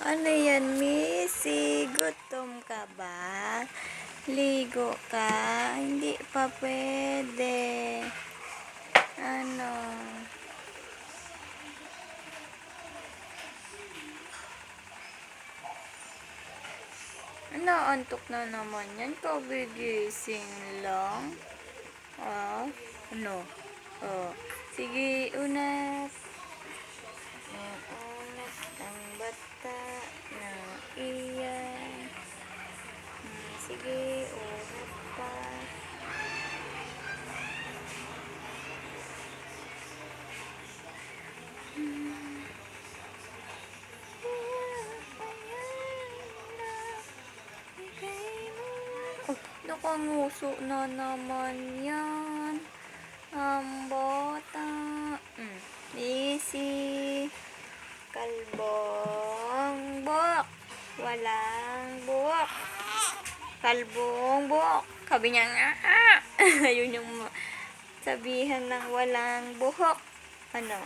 Ano yan, Missy? Gutom ka ba? Ligo ka? Hindi pa pwede. Ano? Ano, antok na naman yan? Kagigising lang. Ah, ano? Oh, sige, unat. Unat ang bata na iyan. Sige, unat pa. Oh, nakanguso na naman yan. Ang bata. Easy. Kalbong buhok. Walang buhok. Kalbong buhok. Sabi niya nga. Ayun yung sabihan ng walang buhok. Ano?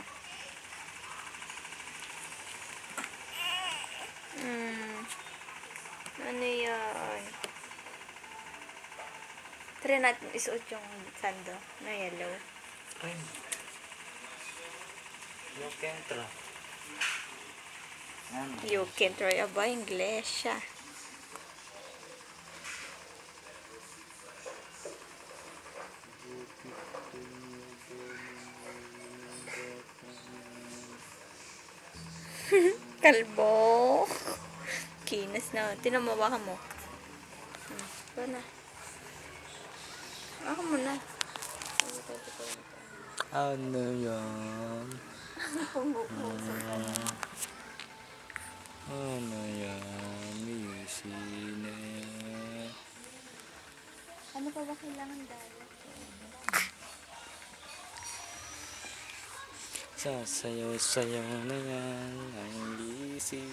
Ano yan? Try natin isuot yung sando na yellow. Ay. You can try. You can try. Aba, English siya. Kalbo. Kinas na. Tinamawa ka mo. Ito na. Ako muna. Ano yan? Ano yan? Missy na yan. Ano pa ba kailangan dahil? Sasayaw-sayaw na yan ang Missy.